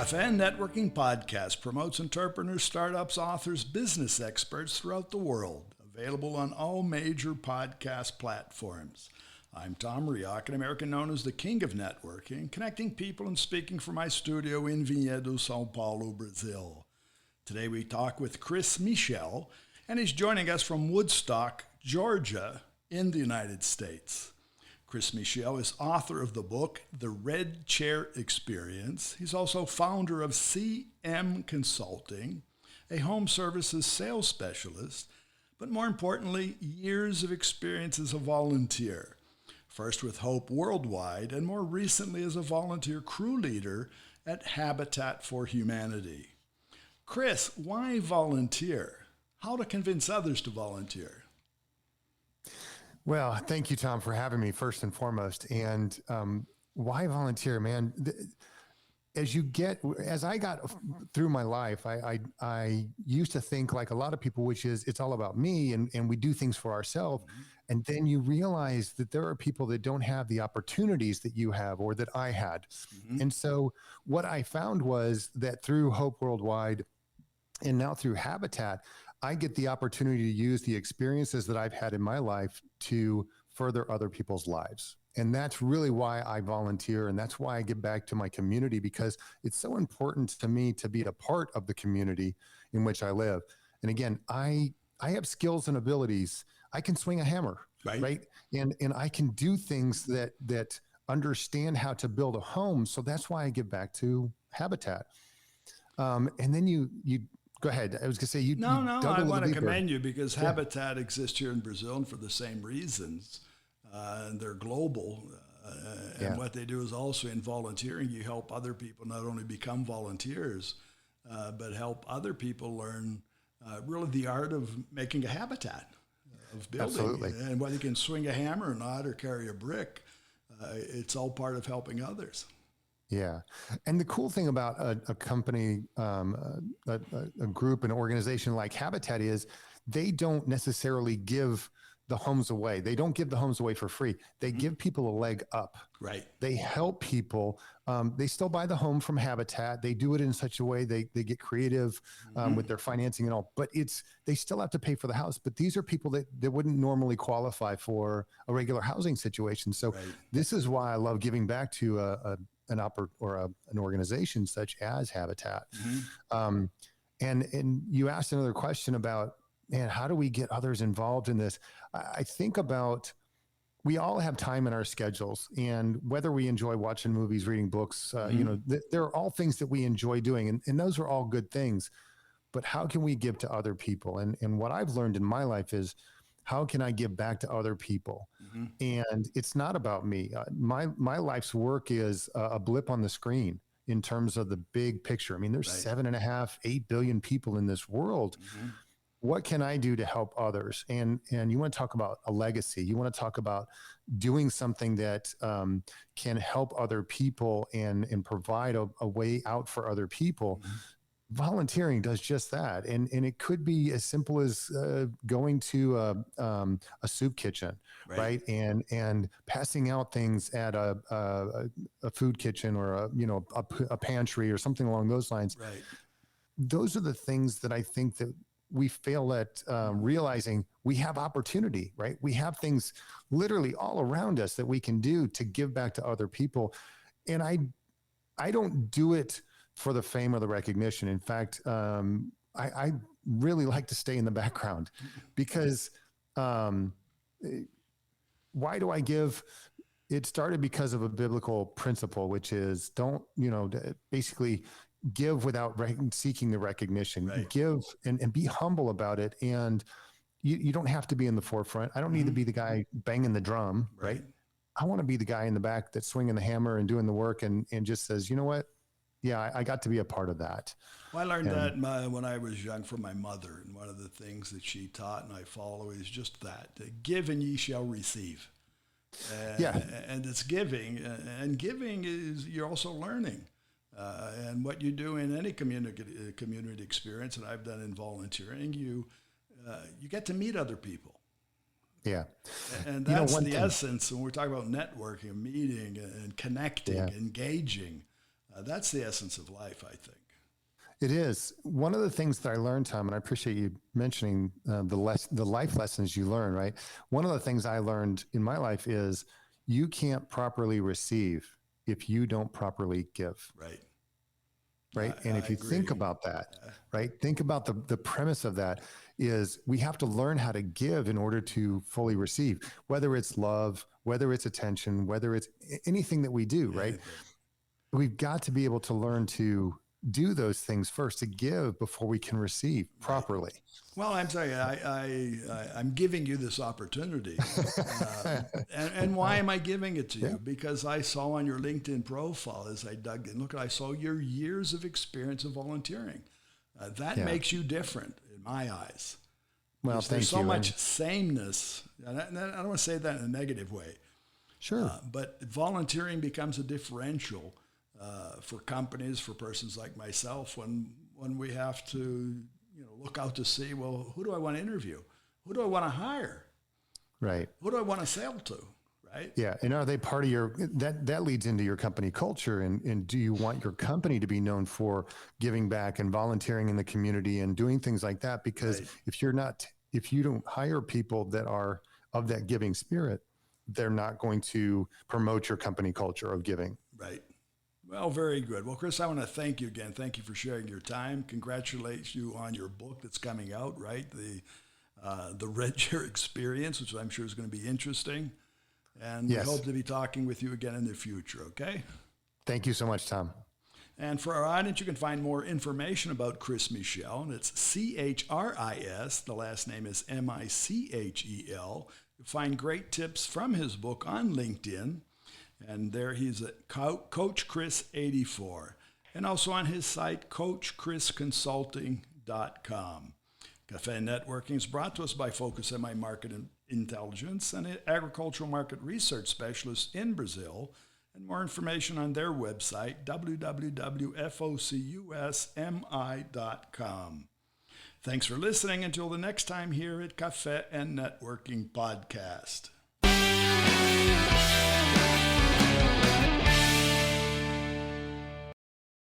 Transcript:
Café and Networking Podcast promotes entrepreneurs, startups, authors, business experts throughout the world. Available on all major podcast platforms. I'm Tom Reaoch, an American known as the King of Networking, connecting people and speaking from my studio in Vinhedo, São Paulo, Brazil. Today we talk with Chris Michel, and he's joining us from Woodstock, Georgia, in the United States. Chris Michel is author of the book, The Red Chair Experience. He's also founder of CM Consulting, a home services sales specialist, but more importantly, years of experience as a volunteer. First with Hope Worldwide, and more recently as a volunteer crew leader at Habitat for Humanity. Chris, why volunteer? How to convince others to volunteer? Well, thank you, Tom, for having me first and foremost. And why volunteer, man? As I got through my life, I used to think like a lot of people, which is it's all about me and we do things for ourselves. Mm-hmm. And then you realize that there are people that don't have the opportunities that you have or that I had. Mm-hmm. And so what I found was that through Hope Worldwide and now through Habitat, I get the opportunity to use the experiences that I've had in my life to further other people's lives. And that's really why I volunteer. And that's why I give back to my community, because it's so important to me to be a part of the community in which I live. And again, I have skills and abilities. I can swing a hammer, right? And I can do things that understand how to build a home. So that's why I give back to Habitat. And then you go ahead. I was going to say No, I want to commend you because Habitat exists here in Brazil and for the same reasons. And they're global. And what they do is also in volunteering, you help other people not only become volunteers, but help other people learn really the art of making a habitat, of building. Absolutely. And whether you can swing a hammer or not or carry a brick, it's all part of helping others. Yeah. And the cool thing about a company, a group, an organization like Habitat is they don't necessarily give the homes away. They don't give the homes away for free. They give people a leg up. Right. They help people. They still buy the home from Habitat. They do it in such a way they get creative with their financing and all, but they still have to pay for the house. But these are people that wouldn't normally qualify for a regular housing situation. So this is why I love giving back to an organization such as Habitat. Mm-hmm. And you asked another question about, man, how do we get others involved in this? I think about, we all have time in our schedules, and whether we enjoy watching movies, reading books, there are all things that we enjoy doing, and those are all good things. But how can we give to other people? And what I've learned in my life is, how can I give back to other people? Mm-hmm. And it's not about me. My life's work is a blip on the screen in terms of the big picture. I mean, there's 7.5, 8 billion people in this world. Mm-hmm. What can I do to help others? And you want to talk about a legacy. You want to talk about doing something that can help other people and provide a way out for other people. Mm-hmm. Volunteering does just that. And it could be as simple as going to a soup kitchen, right? And passing out things at a food kitchen or a pantry or something along those lines. Right. Those are the things that I think that we fail at realizing. We have opportunity, right? We have things literally all around us that we can do to give back to other people. And I don't do it for the fame or the recognition. In fact, I really like to stay in the background because why do I give? It started because of a biblical principle, which is basically give without seeking the recognition. Right. Give and be humble about it. And you don't have to be in the forefront. I don't need to be the guy banging the drum, right? I want to be the guy in the back that's swinging the hammer and doing the work and just says, you know what? Yeah, I got to be a part of that. Well, I learned that when I was young from my mother. And one of the things that she taught and I follow is just that. Give and ye shall receive. And it's giving. And giving is, you're also learning. And what you do in any community experience, and I've done in volunteering, you get to meet other people. Yeah. And that's the essence when we're talking about networking, meeting and connecting, engaging. That's the essence of life, I think. It is. One of the things that I learned, Tom, and I appreciate you mentioning the life lessons you learn, right? One of the things I learned in my life is you can't properly receive if you don't properly give. Right. Right. And if you think about that, right, think about the premise of that is we have to learn how to give in order to fully receive, whether it's love, whether it's attention, whether it's anything that we do, right? We've got to be able to learn to do those things first, to give before we can receive properly. Well, I'm sorry, I'm giving you this opportunity. And why am I giving it to you? Because I saw on your LinkedIn profile as I dug in, I saw your years of experience of volunteering. That makes you different in my eyes. Well, there's so much sameness, and I don't want to say that in a negative way. Sure. But volunteering becomes a differential for companies, for persons like myself, when we have to look out to see, well, who do I want to interview? Who do I want to hire? Right. Who do I want to sell to? Right. Yeah. And are they part of your, that leads into your company culture. And do you want your company to be known for giving back and volunteering in the community and doing things like that? Because if you don't hire people that are of that giving spirit, they're not going to promote your company culture of giving. Right. Well, very good. Well, Chris, I want to thank you again. Thank you for sharing your time. Congratulate you on your book that's coming out, right? The Red Chair Experience, which I'm sure is going to be interesting. And we hope to be talking with you again in the future, okay? Thank you so much, Tom. And for our audience, you can find more information about Chris Michel, and it's C-H-R-I-S. The last name is M-I-C-H-E-L. You'll find great tips from his book on LinkedIn. And there he's at Coach Chris 84. And also on his site, CoachChrisConsulting.com. Café and Networking is brought to us by Focus MI Market Intelligence, an agricultural market research specialist in Brazil. And more information on their website, www.focusmi.com. Thanks for listening. Until the next time here at Café and Networking Podcast.